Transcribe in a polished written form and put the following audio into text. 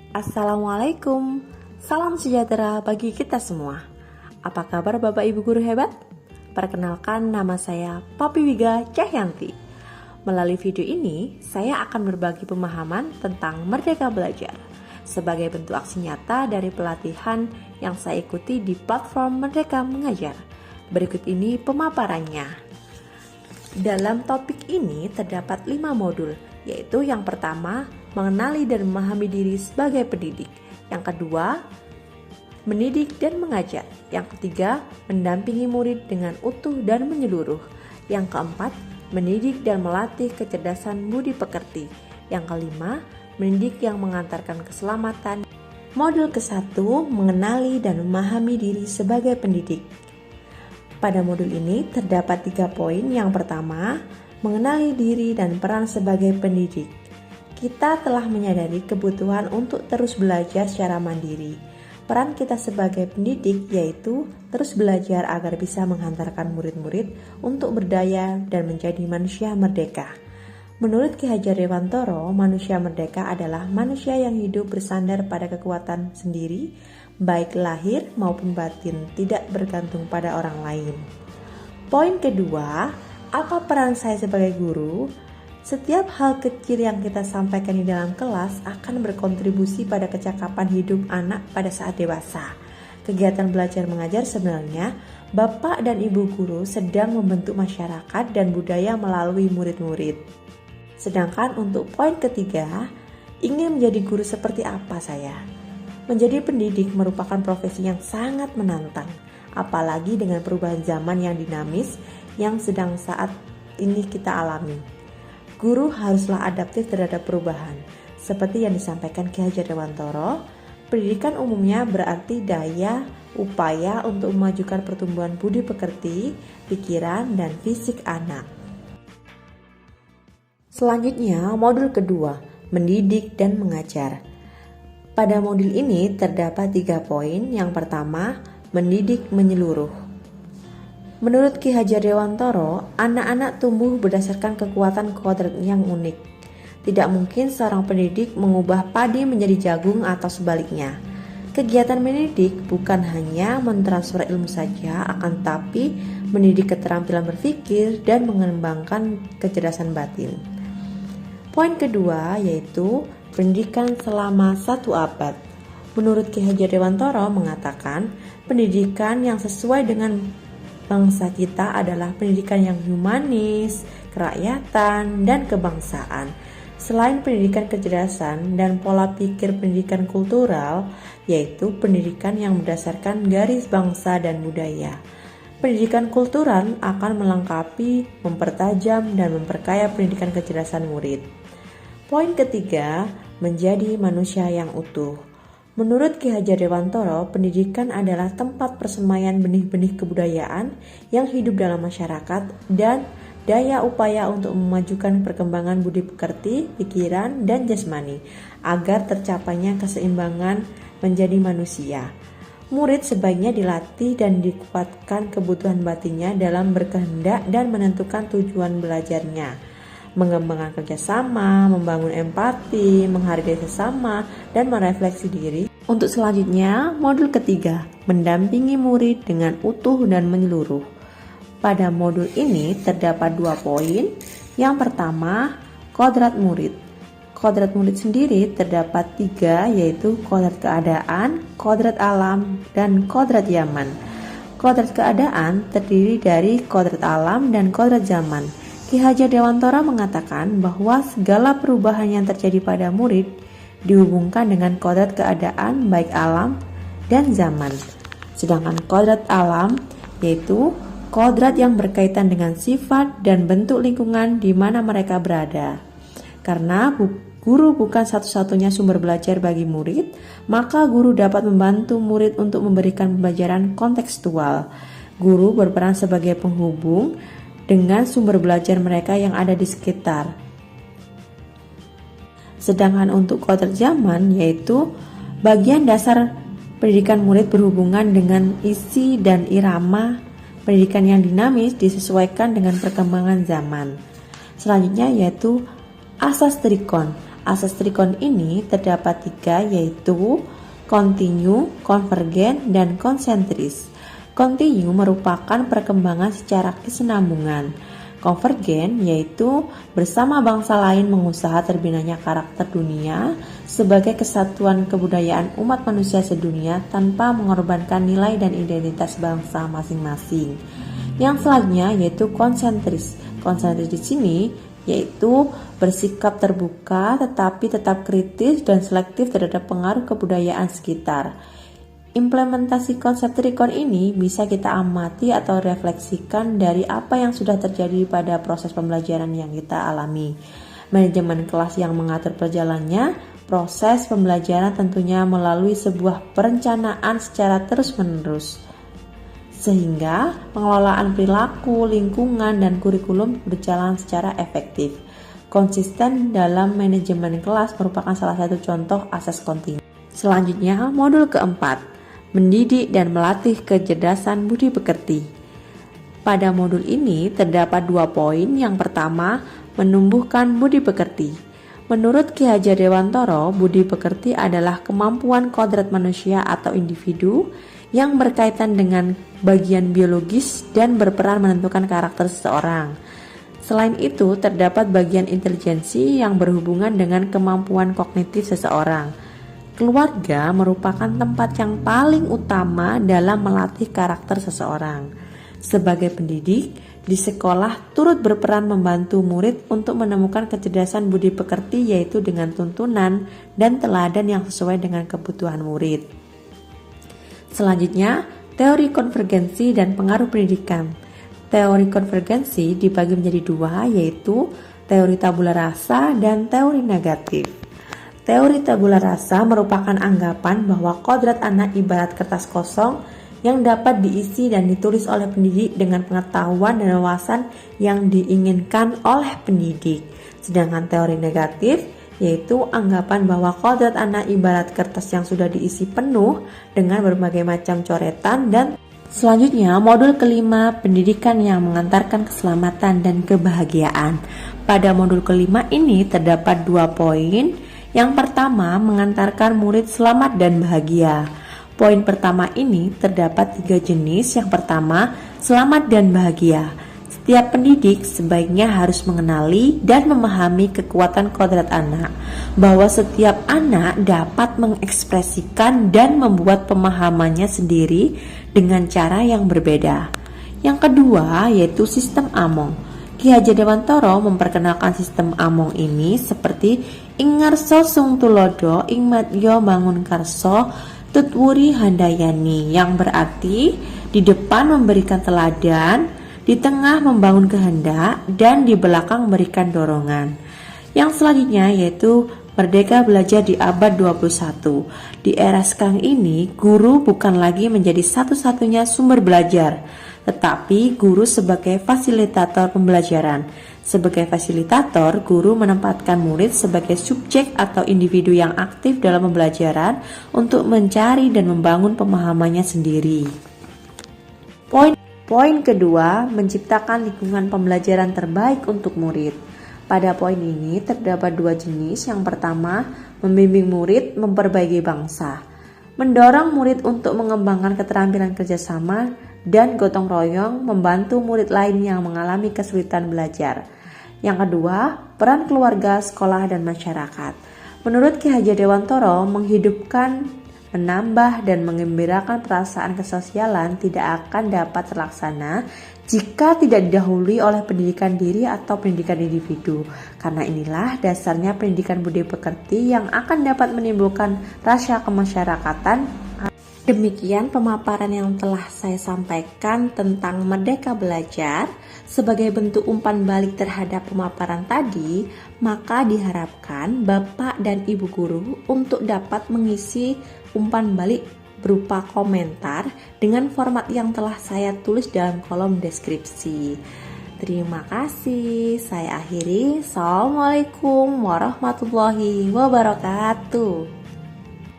Assalamualaikum, salam sejahtera bagi kita semua. Apa kabar Bapak Ibu Guru hebat? Perkenalkan, nama saya Papi Wiga Cahyanti. Melalui video ini, saya akan berbagi pemahaman tentang Merdeka Belajar sebagai bentuk aksi nyata dari pelatihan yang saya ikuti di platform Merdeka Mengajar. Berikut ini pemaparannya. Dalam topik ini terdapat 5 modul, yaitu yang pertama, mengenali dan memahami diri sebagai pendidik. Yang kedua, mendidik dan mengajar. Yang ketiga, mendampingi murid dengan utuh dan menyeluruh. Yang keempat, mendidik dan melatih kecerdasan budi pekerti. Yang kelima, mendidik yang mengantarkan keselamatan. Modul ke-1, mengenali dan memahami diri sebagai pendidik. Pada modul ini terdapat 3 poin. Yang pertama, mengenali diri dan peran sebagai pendidik. Kita telah menyadari kebutuhan untuk terus belajar secara mandiri. Peran kita sebagai pendidik yaitu terus belajar agar bisa menghantarkan murid-murid untuk berdaya dan menjadi manusia merdeka. Menurut Ki Hajar Dewantoro, manusia merdeka adalah manusia yang hidup bersandar pada kekuatan sendiri, baik lahir maupun batin, tidak bergantung pada orang lain. Poin kedua, apa peran saya sebagai guru? Setiap hal kecil yang kita sampaikan di dalam kelas akan berkontribusi pada kecakapan hidup anak pada saat dewasa. Kegiatan belajar mengajar sebenarnya Bapak dan Ibu guru sedang membentuk masyarakat dan budaya melalui murid-murid. Sedangkan untuk poin ketiga, ingin menjadi guru seperti apa saya? Menjadi pendidik merupakan profesi yang sangat menantang, apalagi dengan perubahan zaman yang dinamis yang sedang saat ini kita alami. Guru haruslah adaptif terhadap perubahan. Seperti yang disampaikan Ki Hajar Dewantoro, pendidikan umumnya berarti daya, upaya untuk memajukan pertumbuhan budi pekerti, pikiran, dan fisik anak. Selanjutnya, modul kedua, mendidik dan mengajar. Pada modul ini terdapat 3 poin. Yang pertama, mendidik menyeluruh. Menurut Ki Hajar Dewantoro, anak-anak tumbuh berdasarkan kekuatan kodrat yang unik. Tidak mungkin seorang pendidik mengubah padi menjadi jagung atau sebaliknya. Kegiatan mendidik bukan hanya mentransfer ilmu saja, akan tapi mendidik keterampilan berpikir dan mengembangkan kecerdasan batin. Poin kedua yaitu pendidikan selama 1 abad. Menurut Ki Hajar Dewantoro mengatakan, pendidikan yang sesuai dengan bangsa kita adalah pendidikan yang humanis, kerakyatan, dan kebangsaan. Selain pendidikan kecerdasan dan pola pikir pendidikan kultural, yaitu pendidikan yang berdasarkan garis bangsa dan budaya. Pendidikan kultural akan melengkapi, mempertajam, dan memperkaya pendidikan kecerdasan murid. Poin ketiga, menjadi manusia yang utuh. Menurut Ki Hajar Dewantoro, pendidikan adalah tempat persemaian benih-benih kebudayaan yang hidup dalam masyarakat dan daya upaya untuk memajukan perkembangan budi pekerti, pikiran, dan jasmani agar tercapainya keseimbangan menjadi manusia. Murid sebaiknya dilatih dan dikuatkan kebutuhan batinnya dalam berkehendak dan menentukan tujuan belajarnya, mengembangkan kerjasama, membangun empati, menghargai sesama, dan merefleksi diri. Untuk selanjutnya, modul ketiga, mendampingi murid dengan utuh dan menyeluruh. Pada modul ini terdapat 2 poin. Yang pertama, kodrat murid. Kodrat murid sendiri terdapat 3, yaitu kodrat keadaan, kodrat alam, dan kodrat zaman. Kodrat keadaan terdiri dari kodrat alam dan kodrat zaman. Ki Hajar Dewantoro mengatakan bahwa segala perubahan yang terjadi pada murid dihubungkan dengan kodrat keadaan baik alam dan zaman. Sedangkan kodrat alam yaitu kodrat yang berkaitan dengan sifat dan bentuk lingkungan di mana mereka berada. Karena guru bukan satu-satunya sumber belajar bagi murid, maka guru dapat membantu murid untuk memberikan pembelajaran kontekstual. Guru berperan sebagai penghubung dengan sumber belajar mereka yang ada di sekitar. Sedangkan untuk kodrat zaman yaitu bagian dasar pendidikan murid berhubungan dengan isi dan irama pendidikan yang dinamis disesuaikan dengan perkembangan zaman. Selanjutnya yaitu asas trikon. Asas trikon ini terdapat 3, yaitu kontinu, konvergen, dan konsentris. Kontinu merupakan perkembangan secara kesinambungan. Konvergen yaitu bersama bangsa lain mengusaha terbinanya karakter dunia sebagai kesatuan kebudayaan umat manusia sedunia tanpa mengorbankan nilai dan identitas bangsa masing-masing. Yang selanjutnya yaitu konsentris. Konsentris di sini yaitu bersikap terbuka tetapi tetap kritis dan selektif terhadap pengaruh kebudayaan sekitar. Implementasi konsep trikon ini bisa kita amati atau refleksikan dari apa yang sudah terjadi pada proses pembelajaran yang kita alami. Manajemen kelas yang mengatur perjalanannya, proses pembelajaran tentunya melalui sebuah perencanaan secara terus-menerus. Sehingga pengelolaan perilaku, lingkungan, dan kurikulum berjalan secara efektif. Konsisten dalam manajemen kelas merupakan salah satu contoh asas kontinu. Selanjutnya, modul keempat. Mendidik dan melatih kecerdasan budi pekerti. Pada modul ini terdapat 2 poin. Yang pertama, menumbuhkan budi pekerti. Menurut Ki Hajar Dewantoro, budi pekerti adalah kemampuan kodrat manusia atau individu yang berkaitan dengan bagian biologis dan berperan menentukan karakter seseorang. Selain itu, terdapat bagian intelijensi yang berhubungan dengan kemampuan kognitif seseorang. Keluarga merupakan tempat yang paling utama dalam melatih karakter seseorang. Sebagai pendidik, di sekolah turut berperan membantu murid untuk menemukan kecerdasan budi pekerti, yaitu dengan tuntunan dan teladan yang sesuai dengan kebutuhan murid. Selanjutnya, teori konvergensi dan pengaruh pendidikan. Teori konvergensi dibagi menjadi 2, yaitu teori tabula rasa dan teori negatif. Teori tabula rasa merupakan anggapan bahwa kodrat anak ibarat kertas kosong yang dapat diisi dan ditulis oleh pendidik dengan pengetahuan dan wawasan yang diinginkan oleh pendidik. Sedangkan teori negatif yaitu anggapan bahwa kodrat anak ibarat kertas yang sudah diisi penuh dengan berbagai macam coretan. Dan selanjutnya modul kelima, pendidikan yang mengantarkan keselamatan dan kebahagiaan. Pada modul kelima ini terdapat 2 poin. Yang pertama, mengantarkan murid selamat dan bahagia. Poin pertama ini terdapat 3 jenis. Yang pertama, selamat dan bahagia. Setiap pendidik sebaiknya harus mengenali dan memahami kekuatan kodrat anak, bahwa setiap anak dapat mengekspresikan dan membuat pemahamannya sendiri dengan cara yang berbeda. Yang kedua, yaitu sistem Among. Ki Hajar Dewantoro memperkenalkan sistem Among ini seperti ing ngarsa sung tulodo ing madya bangun karso tutwuri handayani, yang berarti di depan memberikan teladan, di tengah membangun kehendak, dan di belakang memberikan dorongan. Yang selanjutnya yaitu Merdeka Belajar di abad 21. Di era sekarang ini, guru bukan lagi menjadi satu-satunya sumber belajar, tetapi guru sebagai fasilitator pembelajaran. Sebagai fasilitator, guru menempatkan murid sebagai subjek atau individu yang aktif dalam pembelajaran untuk mencari dan membangun pemahamannya sendiri. Poin kedua, menciptakan lingkungan pembelajaran terbaik untuk murid. Pada poin ini terdapat 2 jenis. Yang pertama, membimbing murid memperbaiki bangsa. Mendorong murid untuk mengembangkan keterampilan kerjasama dan gotong royong membantu murid lain yang mengalami kesulitan belajar. Yang kedua, peran keluarga, sekolah, dan masyarakat. Menurut Ki Hajar Dewantoro, menghidupkan, menambah, dan mengembirakan perasaan kesosialan tidak akan dapat terlaksana jika tidak didahului oleh pendidikan diri atau pendidikan individu. Karena inilah dasarnya pendidikan budi pekerti yang akan dapat menimbulkan rasa kemasyarakatan. Demikian pemaparan yang telah saya sampaikan tentang Merdeka Belajar. Sebagai bentuk umpan balik terhadap pemaparan tadi, maka diharapkan Bapak dan Ibu guru untuk dapat mengisi umpan balik berupa komentar dengan format yang telah saya tulis dalam kolom deskripsi. Terima kasih. Saya akhiri. Assalamualaikum warahmatullahi wabarakatuh.